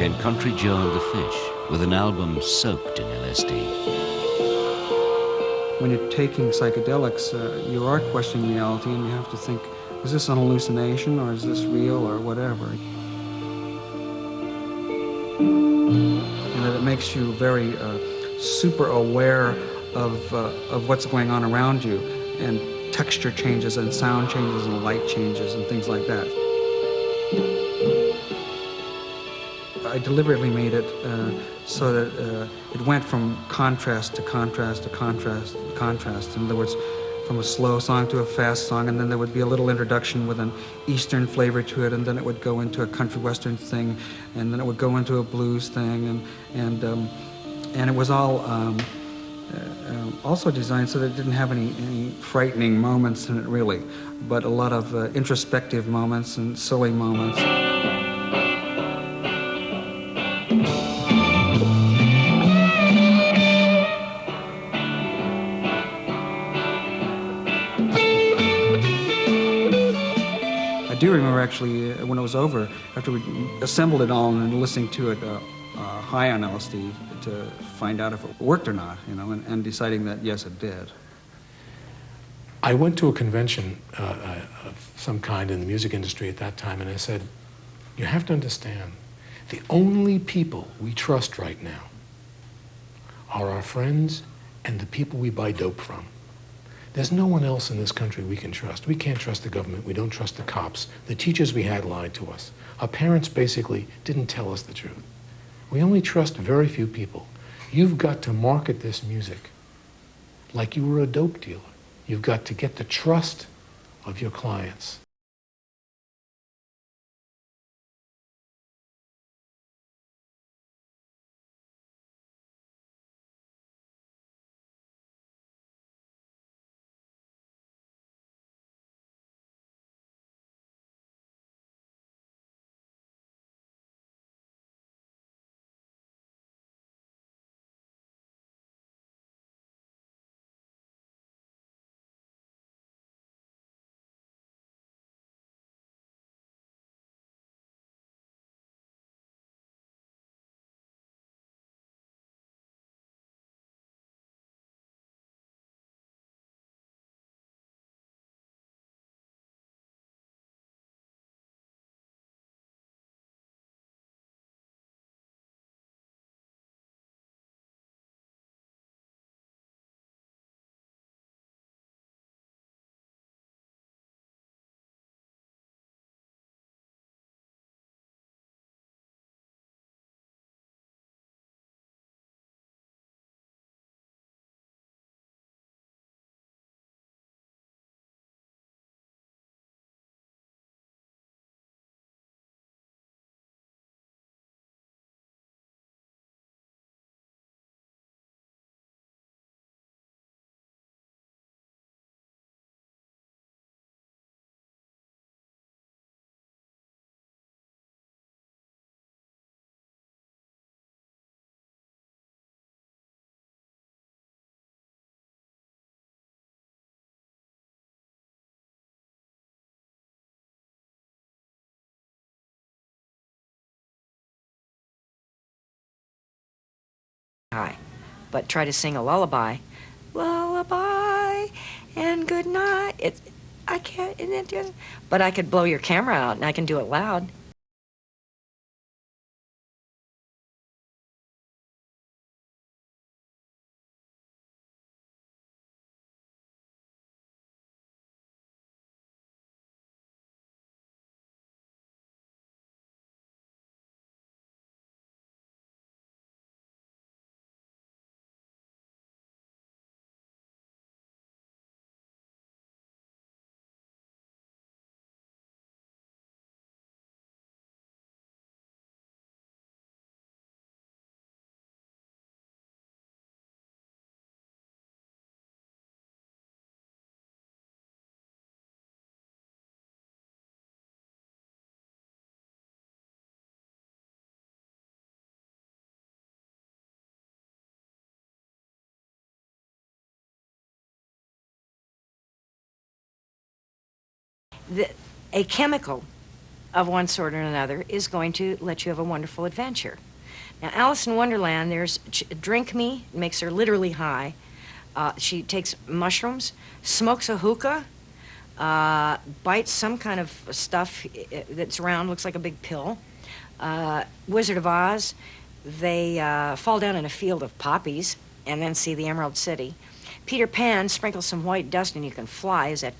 came Country Joe and the Fish with an album soaked in LSD. When you're taking psychedelics, you are questioning reality, and you have to think, is this an hallucination, or is this real, or whatever? And that it makes you very super aware of what's going on around you, and texture changes, and sound changes, and light changes, and things like that. I deliberately made it so that it went from contrast to contrast to contrast to contrast. In other words, from a slow song to a fast song, and then there would be a little introduction with an Eastern flavor to it, and then it would go into a country western thing, and then it would go into a blues thing, and it was all also designed so that it didn't have any frightening moments in it, really, but a lot of introspective moments and silly moments. I do remember actually when it was over, after we assembled it all and listening to it high on LSD to find out if it worked or not, you know, and deciding that yes, it did. I went to a convention of some kind in the music industry at that time, and I said, you have to understand, the only people we trust right now are our friends and the people we buy dope from. There's no one else in this country we can trust. We can't trust the government. We don't trust the cops. The teachers we had lied to us. Our parents basically didn't tell us the truth. We only trust very few people. You've got to market this music like you were a dope dealer. You've got to get the trust of your clients. But try to sing a lullaby, and good night. I can't, but I could blow your camera out and I can do it loud. A chemical of one sort or another is going to let you have a wonderful adventure. Now, Alice in Wonderland, there's Drink Me, makes her literally high. She takes mushrooms, smokes a hookah, bites some kind of stuff that's round, looks like a big pill. Wizard of Oz, they fall down in a field of poppies and then see the Emerald City. Peter Pan sprinkles some white dust and you can fly, is that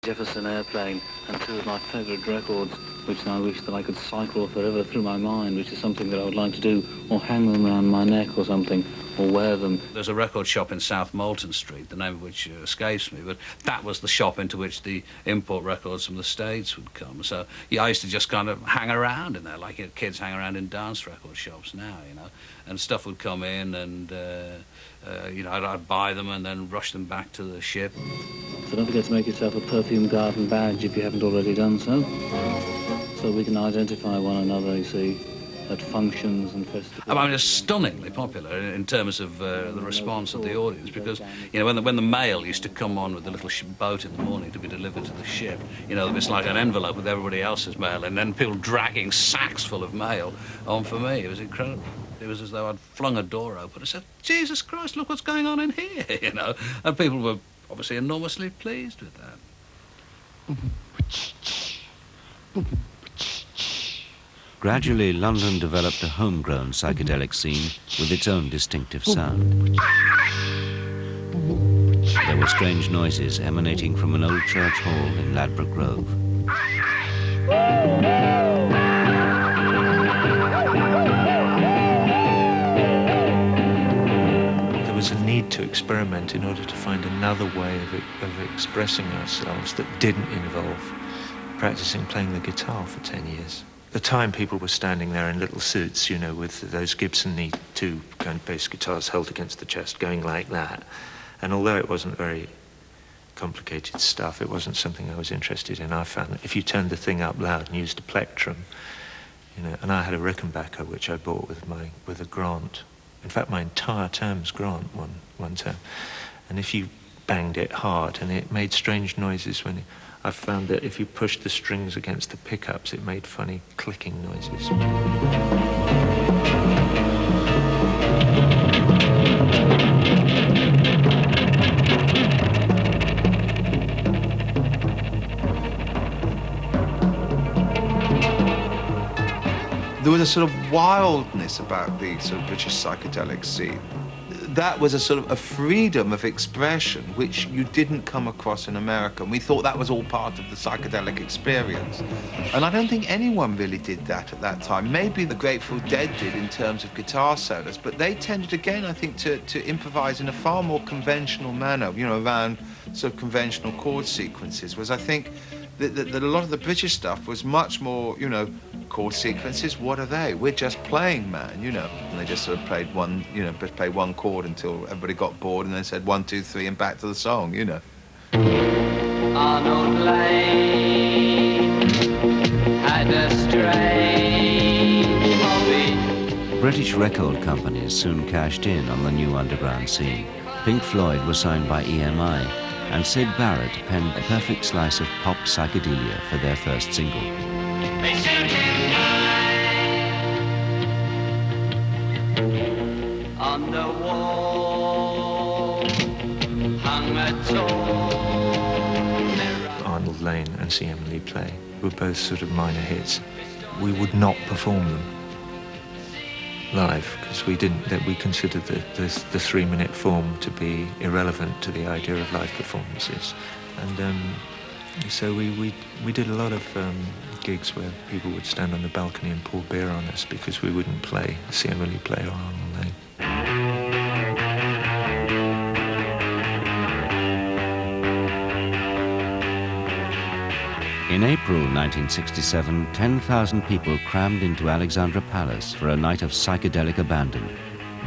Jefferson Airplane, and two of my favourite records, which I wish that I could cycle forever through my mind, which is something that I would like to do, or hang them around my neck or something, or wear them. There's a record shop in South Moulton Street, the name of which escapes me, but that was the shop into which the import records from the States would come. So yeah, I used to just kind of hang around in there, like kids hang around in dance record shops now, you know, and stuff would come in and, you know, I'd buy them and then rush them back to the ship. So don't forget to make yourself a perfume garden badge if you haven't already done so. So we can identify one another, you see, at functions and festivals. I mean, it's stunningly popular in terms of the response of the audience, because, you know, when the mail used to come on with the little boat in the morning to be delivered to the ship, you know, it's like an envelope with everybody else's mail, and then people dragging sacks full of mail on for me. It was incredible. It was as though I'd flung a door open and said, Jesus Christ, look what's going on in here, you know. And people were obviously enormously pleased with that. Gradually, London developed a homegrown psychedelic scene with its own distinctive sound. There were strange noises emanating from an old church hall in Ladbroke Grove. There was a need to experiment in order to find another way of expressing ourselves that didn't involve practicing playing the guitar for 10 years. At the time, people were standing there in little suits, you know, with those Gibson E2 kind of bass guitars held against the chest, going like that. And although it wasn't very complicated stuff, it wasn't something I was interested in. I found that if you turned the thing up loud and used a plectrum, you know, and I had a Rickenbacker which I bought with a grant. In fact, my entire term's grant one term. And if you banged it hard, and it made strange noises when I found that if you pushed the strings against the pickups, it made funny clicking noises. There was a sort of wildness about the sort of British psychedelic scene. That was a sort of a freedom of expression which you didn't come across in America. And we thought that was all part of the psychedelic experience. And I don't think anyone really did that at that time. Maybe the Grateful Dead did in terms of guitar solos, but they tended again, I think, to improvise in a far more conventional manner, you know, around sort of conventional chord sequences, whereas I think that a lot of the British stuff was much more, you know, chord sequences, what are they? We're just playing, man, you know. And they just sort of played one, you know, played one chord until everybody got bored and then said 1, 2, 3 and back to the song, you know. Arnold Lane had a strange hobby. British record companies soon cashed in on the new underground scene. Pink Floyd was signed by EMI, and Syd Barrett penned a perfect slice of pop psychedelia for their first single. They shoot him down. On the wall hung a tall mirror. Arnold Lane and See Emily Play were both sort of minor hits. We would not perform them. live, because we considered the 3-minute form to be irrelevant to the idea of live performances. And so we did a lot of gigs where people would stand on the balcony and pour beer on us because we wouldn't see Emily play or Arnold Lane. In April 1967, 10,000 people crammed into Alexandra Palace for a night of psychedelic abandon,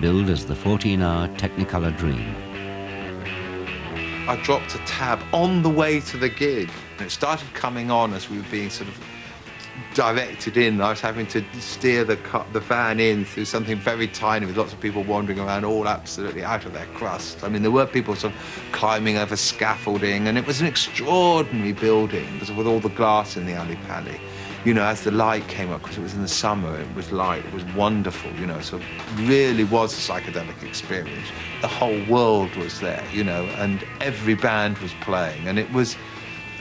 billed as the 14-hour Technicolor Dream. I dropped a tab on the way to the gig, and it started coming on as we were being sort of directed in. I was having to steer the van in through something very tiny with lots of people wandering around, all absolutely out of their crust. I mean, there were people sort of climbing over scaffolding, and it was an extraordinary building with all the glass in the alley-pally. You know, as the light came up, because it was in the summer, it was light, it was wonderful, you know, so it really was a psychedelic experience. The whole world was there, you know, and every band was playing, and it was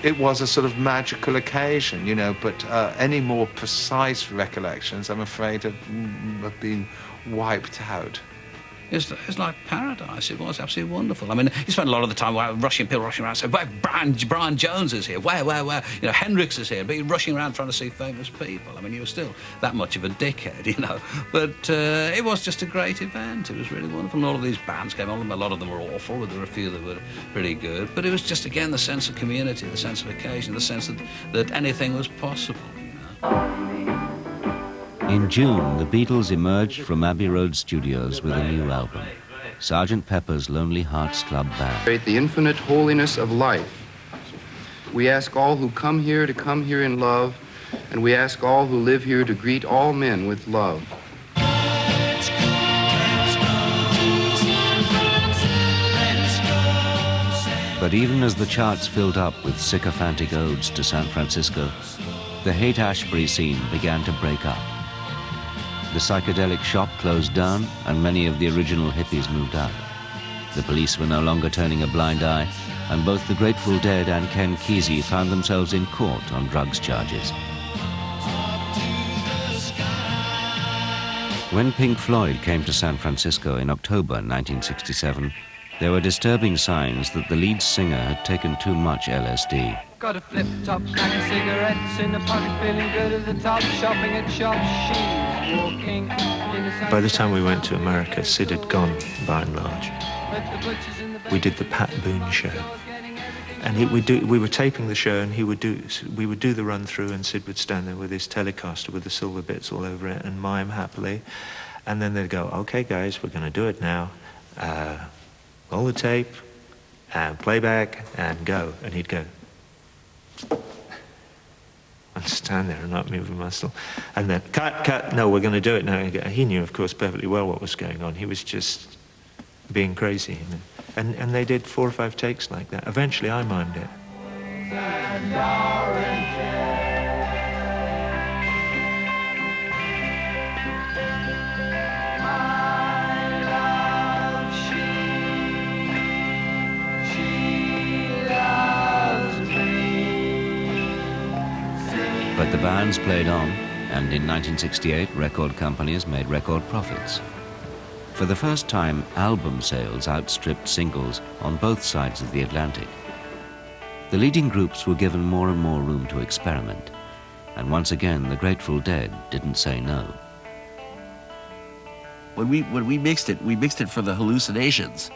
a sort of magical occasion, you know, but any more precise recollections, I'm afraid, have been wiped out. It's like paradise. It was absolutely wonderful. I mean, you spent a lot of the time rushing around, saying, "Where Brian Jones is here? Where? You know, Hendrix is here." But you're rushing around trying to see famous people. I mean, you were still that much of a dickhead, you know. But it was just a great event. It was really wonderful. And all of these bands came on. A lot of them were awful, but there were a few that were pretty good. But it was just, again, the sense of community, the sense of occasion, the sense that anything was possible, you know. In June, the Beatles emerged from Abbey Road Studios with a new album, Sgt. Pepper's Lonely Hearts Club Band. The infinite holiness of life. We ask all who come here to come here in love, and we ask all who live here to greet all men with love. But even as the charts filled up with sycophantic odes to San Francisco, the Haight-Ashbury scene began to break up. The psychedelic shop closed down, and many of the original hippies moved out. The police were no longer turning a blind eye, and both the Grateful Dead and Ken Kesey found themselves in court on drugs charges. When Pink Floyd came to San Francisco in October 1967, there were disturbing signs that the lead singer had taken too much LSD. Got a flip-top, pack of cigarettes in the pocket, feeling good at the top, shopping at shops, she's walking in the... By the time we went to America, Sid had gone, by and large. We did the Pat Boone show. And we were taping the show, and we would do the run-through, and Sid would stand there with his Telecaster with the silver bits all over it and mime happily. And then they'd go, "Okay, guys, we're going to do it now. Roll the tape, and playback, and go." And he'd go... I'd stand there and not move a muscle. And then, cut, no, we're going to do it now. He knew, of course, perfectly well what was going on. He was just being crazy. And they did 4 or 5 takes like that. Eventually, I mimed it. But the bands played on, and in 1968, record companies made record profits. For the first time, album sales outstripped singles on both sides of the Atlantic. The leading groups were given more and more room to experiment, and once again, the Grateful Dead didn't say no. When we mixed it for the hallucinations.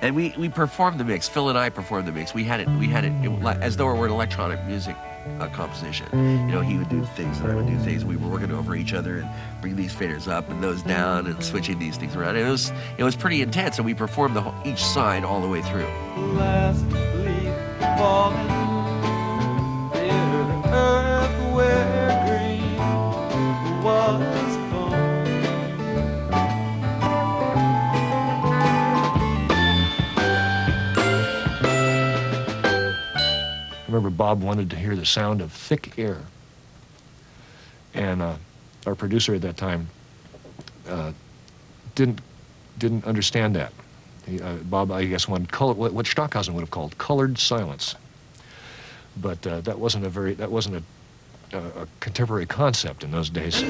And we performed the mix. Phil and I performed the mix. We had it as though it were an electronic music composition. You know, he would do things and I would do things. We were working over each other and bring these faders up and those down and switching these things around. It was pretty intense, and we performed each side all the way through. Last leaf falling, the earth where green was born. I remember Bob wanted to hear the sound of thick air. And our producer at that time didn't understand that. Bob, I guess, wanted what Stockhausen would have called colored silence. But that wasn't a contemporary concept in those days.